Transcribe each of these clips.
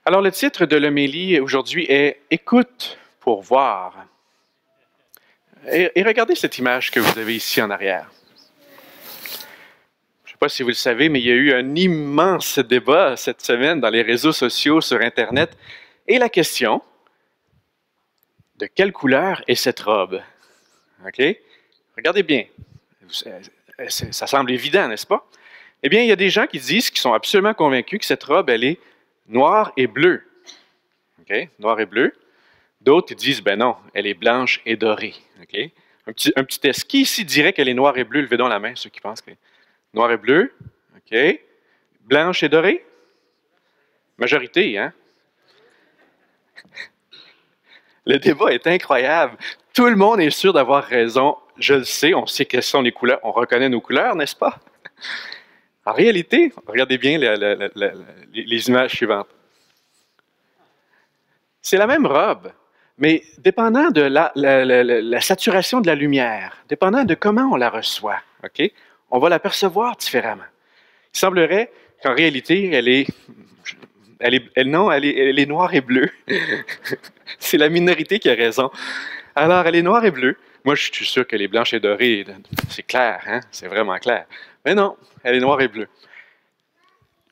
Alors, le titre de l'homélie aujourd'hui est « Écoute pour voir ». Et regardez cette image que vous avez ici en arrière. Je ne sais pas si vous le savez, mais il y a eu un immense débat cette semaine dans les réseaux sociaux, sur Internet. Et la question, de quelle couleur est cette robe? OK? Regardez bien. Ça semble évident, n'est-ce pas? Eh bien, il y a des gens qui disent, qui sont absolument convaincus que cette robe, elle est noire et bleue. OK? Noir et bleu. D'autres disent, ben non, elle est blanche et dorée. Okay? Un petit test. Qui ici dirait qu'elle est noire et bleue? Levez donc la main, ceux qui pensent que noir et bleu. OK. Blanche et dorée? Majorité, hein? Le débat est incroyable. Tout le monde est sûr d'avoir raison. Je le sais, on sait quelles sont les couleurs. On reconnaît nos couleurs, n'est-ce pas? En réalité, regardez bien les images suivantes. C'est la même robe, mais dépendant de la saturation de la lumière, dépendant de comment on la reçoit, okay, on va la percevoir différemment. Il semblerait qu'en réalité, elle est noire et bleue. C'est la minorité qui a raison. Alors, elle est noire et bleue. Moi, je suis sûr qu'elle est blanche et dorée. C'est clair, hein? C'est vraiment clair. Mais non, elle est noire et bleue.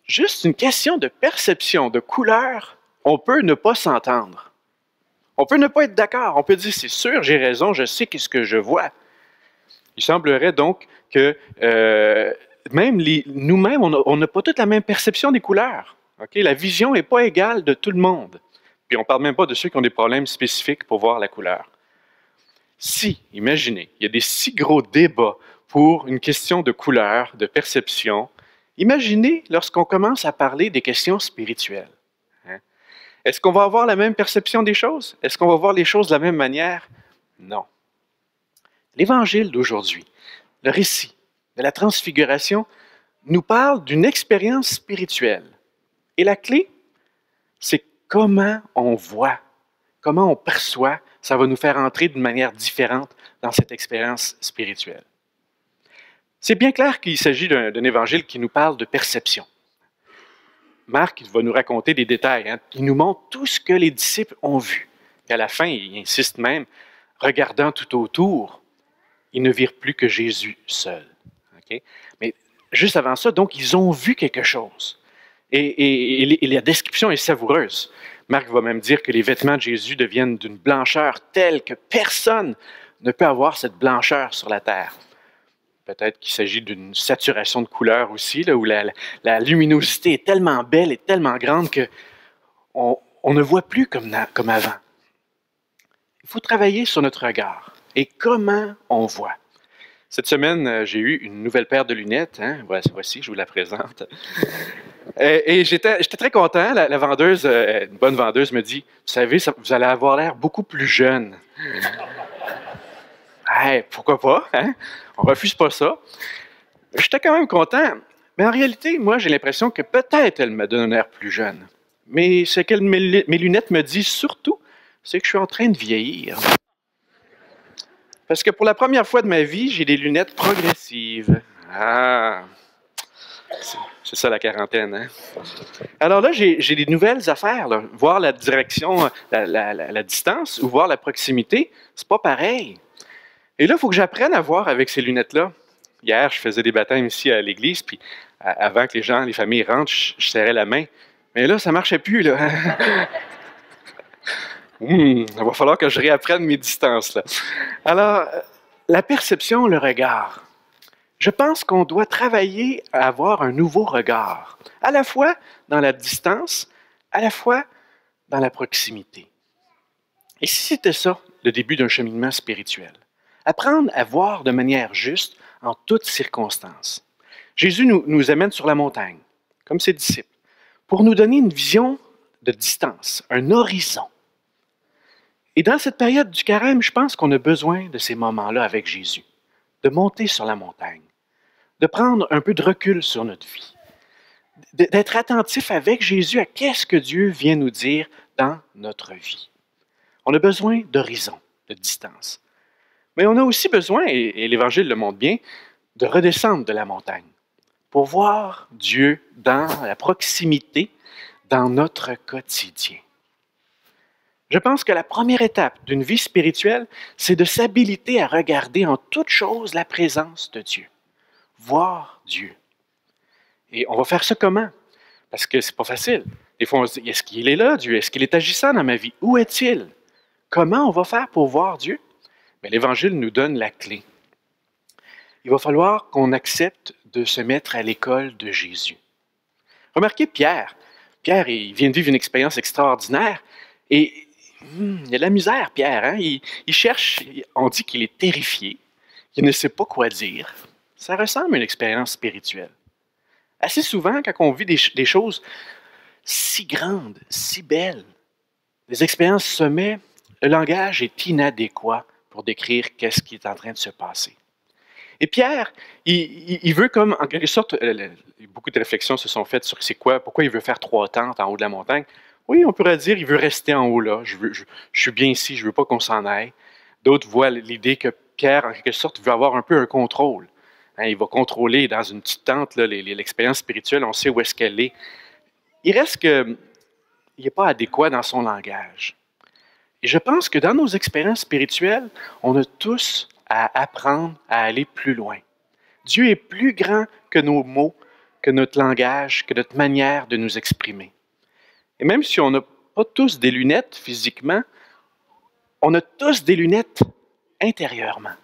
Juste une question de perception, de couleur, on peut ne pas s'entendre. On peut ne pas être d'accord. On peut dire, c'est sûr, j'ai raison, je sais qu'est-ce que je vois. Il semblerait donc que nous-mêmes, on n'a pas toute la même perception des couleurs. Okay? La vision n'est pas égale de tout le monde. Puis on ne parle même pas de ceux qui ont des problèmes spécifiques pour voir la couleur. Si, imaginez, il y a des si gros débats pour une question de couleur, de perception, imaginez lorsqu'on commence à parler des questions spirituelles. Hein? Est-ce qu'on va avoir la même perception des choses? Est-ce qu'on va voir les choses de la même manière? Non. L'Évangile d'aujourd'hui, le récit de la transfiguration, nous parle d'une expérience spirituelle. Et la clé, c'est comment on voit, comment on perçoit. Ça va nous faire entrer d'une manière différente dans cette expérience spirituelle. C'est bien clair qu'il s'agit d'un évangile qui nous parle de perception. Marc va nous raconter des détails. Hein. Il nous montre tout ce que les disciples ont vu. Et à la fin, il insiste même, regardant tout autour, ils ne virent plus que Jésus seul. Okay? Mais juste avant ça, donc, ils ont vu quelque chose. Et la description est savoureuse. Marc va même dire que les vêtements de Jésus deviennent d'une blancheur telle que personne ne peut avoir cette blancheur sur la terre. Peut-être qu'il s'agit d'une saturation de couleur aussi, là, où la luminosité est tellement belle et tellement grande qu'on ne voit plus comme avant. Il faut travailler sur notre regard et comment on voit. Cette semaine, j'ai eu une nouvelle paire de lunettes. Hein? Voici, je vous la présente. Et j'étais très content. La vendeuse, une bonne vendeuse, me dit, « Vous savez, vous allez avoir l'air beaucoup plus jeune. » Hey, pourquoi pas? Hein? On ne refuse pas ça. J'étais quand même content. Mais en réalité, moi, j'ai l'impression que peut-être elle me donne un air plus jeune. Mais ce que mes lunettes me disent surtout, c'est que je suis en train de vieillir. Parce que pour la première fois de ma vie, j'ai des lunettes progressives. Ah, c'est ça la quarantaine, hein? Alors là, j'ai des nouvelles affaires. Là. Voir la direction, la distance ou voir la proximité, c'est pas pareil. Et là, il faut que j'apprenne à voir avec ces lunettes-là. Hier, je faisais des baptêmes ici à l'église, puis avant que les familles rentrent, je serrais la main. Mais là, ça ne marchait plus, là. Il va falloir que je réapprenne mes distances, là. Alors, la perception, le regard. Je pense qu'on doit travailler à avoir un nouveau regard, à la fois dans la distance, à la fois dans la proximité. Et si c'était ça, le début d'un cheminement spirituel? Apprendre à voir de manière juste en toutes circonstances. Jésus nous amène sur la montagne, comme ses disciples, pour nous donner une vision de distance, un horizon. Et dans cette période du carême, je pense qu'on a besoin de ces moments-là avec Jésus, de monter sur la montagne, de prendre un peu de recul sur notre vie, d'être attentif avec Jésus à qu'est-ce que Dieu vient nous dire dans notre vie. On a besoin d'horizon, de distance. Mais on a aussi besoin, et l'Évangile le montre bien, de redescendre de la montagne pour voir Dieu dans la proximité, dans notre quotidien. Je pense que la première étape d'une vie spirituelle, c'est de s'habiliter à regarder en toute chose la présence de Dieu. Voir Dieu. Et on va faire ça comment? Parce que c'est pas facile. Des fois, on se dit, est-ce qu'il est là, Dieu? Est-ce qu'il est agissant dans ma vie? Où est-il? Comment on va faire pour voir Dieu? Bien, l'Évangile nous donne la clé. Il va falloir qu'on accepte de se mettre à l'école de Jésus. Remarquez Pierre. Pierre, il vient de vivre une expérience extraordinaire et il a de la misère, Pierre. Hein? Il cherche, on dit qu'il est terrifié, qu'il ne sait pas quoi dire. Ça ressemble à une expérience spirituelle. Assez souvent, quand on vit des choses si grandes, si belles, les expériences semées, le langage est inadéquat pour décrire qu'est-ce qui est en train de se passer. Et Pierre, il veut comme, en quelque sorte, beaucoup de réflexions se sont faites sur c'est quoi, pourquoi il veut faire 3 tentes en haut de la montagne. Oui, on pourrait dire il veut rester en haut là, je suis bien ici, je ne veux pas qu'on s'en aille. D'autres voient l'idée que Pierre, en quelque sorte, veut avoir un peu un contrôle. Hein, il va contrôler dans une petite tente là, l'expérience spirituelle, on sait où est-ce qu'elle est. Il reste qu'il n'est pas adéquat dans son langage. Et je pense que dans nos expériences spirituelles, on a tous à apprendre à aller plus loin. Dieu est plus grand que nos mots, que notre langage, que notre manière de nous exprimer. Et même si on n'a pas tous des lunettes physiquement, on a tous des lunettes intérieurement.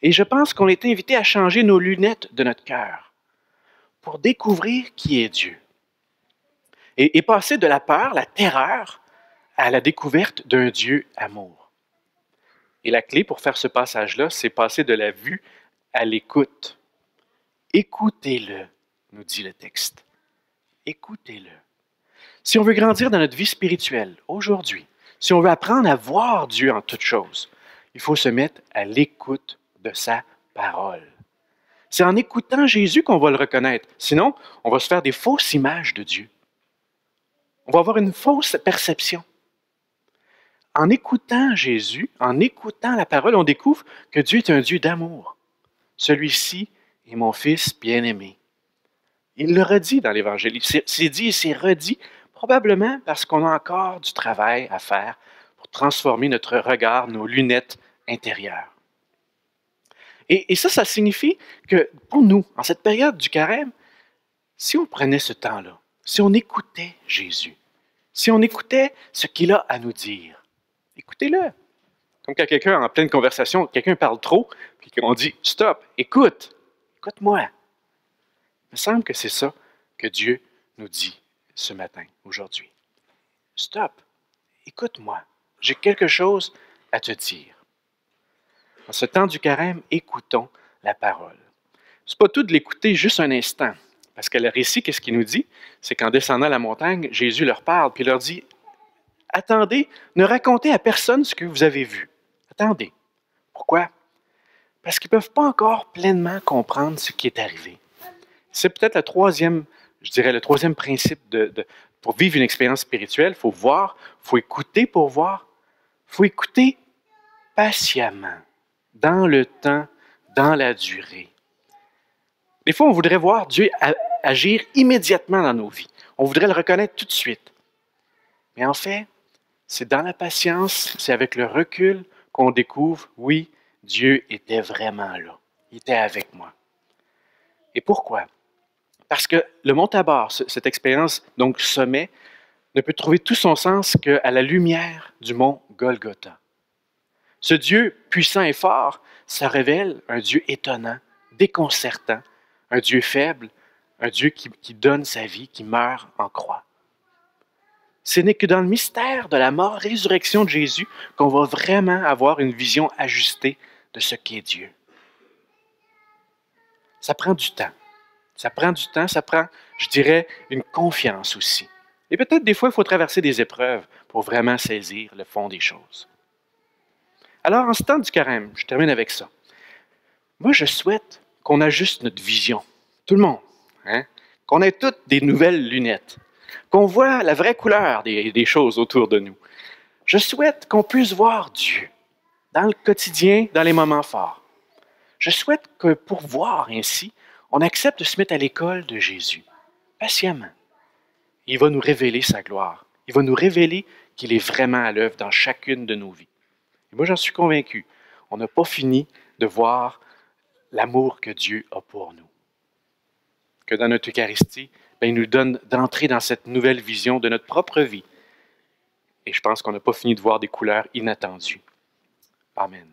Et je pense qu'on est invité à changer nos lunettes de notre cœur pour découvrir qui est Dieu. Et passer de la peur, la terreur, à la découverte d'un Dieu amour. Et la clé pour faire ce passage-là, c'est passer de la vue à l'écoute. Écoutez-le, nous dit le texte. Écoutez-le. Si on veut grandir dans notre vie spirituelle aujourd'hui, si on veut apprendre à voir Dieu en toutes choses, il faut se mettre à l'écoute de sa parole. C'est en écoutant Jésus qu'on va le reconnaître. Sinon, on va se faire des fausses images de Dieu. On va avoir une fausse perception. En écoutant Jésus, en écoutant la parole, on découvre que Dieu est un Dieu d'amour. Celui-ci est mon Fils bien-aimé. Il le redit dans l'Évangile. C'est dit et c'est redit, probablement parce qu'on a encore du travail à faire pour transformer notre regard, nos lunettes intérieures. Et ça signifie que pour nous, en cette période du carême, si on prenait ce temps-là, si on écoutait Jésus, si on écoutait ce qu'il a à nous dire, écoutez-le. Comme quand quelqu'un, en pleine conversation, quelqu'un parle trop, puis on dit « Stop, écoute-moi ». Il me semble que c'est ça que Dieu nous dit ce matin, aujourd'hui. Stop, écoute-moi, j'ai quelque chose à te dire. En ce temps du carême, écoutons la parole. Ce n'est pas tout de l'écouter juste un instant, parce que le récit, qu'est-ce qu'il nous dit? C'est qu'en descendant la montagne, Jésus leur parle, puis il leur dit « Attendez, ne racontez à personne ce que vous avez vu. Attendez. Pourquoi? Parce qu'ils ne peuvent pas encore pleinement comprendre ce qui est arrivé. » C'est peut-être le troisième principe pour vivre une expérience spirituelle. Il faut voir, il faut écouter pour voir. Il faut écouter patiemment, dans le temps, dans la durée. Des fois, on voudrait voir Dieu agir immédiatement dans nos vies. On voudrait le reconnaître tout de suite. Mais en fait, c'est dans la patience, c'est avec le recul qu'on découvre, oui, Dieu était vraiment là. Il était avec moi. Et pourquoi? Parce que le mont Tabor, cette expérience, donc sommet, ne peut trouver tout son sens qu'à la lumière du mont Golgotha. Ce Dieu puissant et fort, ça révèle un Dieu étonnant, déconcertant, un Dieu faible, un Dieu qui donne sa vie, qui meurt en croix. Ce n'est que dans le mystère de la mort-résurrection de Jésus qu'on va vraiment avoir une vision ajustée de ce qu'est Dieu. Ça prend du temps. Ça prend du temps, ça prend, je dirais, une confiance aussi. Et peut-être des fois, il faut traverser des épreuves pour vraiment saisir le fond des choses. Alors, en ce temps du carême, je termine avec ça. Moi, je souhaite qu'on ajuste notre vision. Tout le monde. Hein? Qu'on ait toutes des nouvelles lunettes. Qu'on voit la vraie couleur des choses autour de nous. Je souhaite qu'on puisse voir Dieu dans le quotidien, dans les moments forts. Je souhaite que pour voir ainsi, on accepte de se mettre à l'école de Jésus, patiemment. Et il va nous révéler sa gloire. Il va nous révéler qu'il est vraiment à l'œuvre dans chacune de nos vies. Et moi, j'en suis convaincu. On n'a pas fini de voir l'amour que Dieu a pour nous. Que dans notre Eucharistie, il nous donne d'entrer dans cette nouvelle vision de notre propre vie. Et je pense qu'on n'a pas fini de voir des couleurs inattendues. Amen.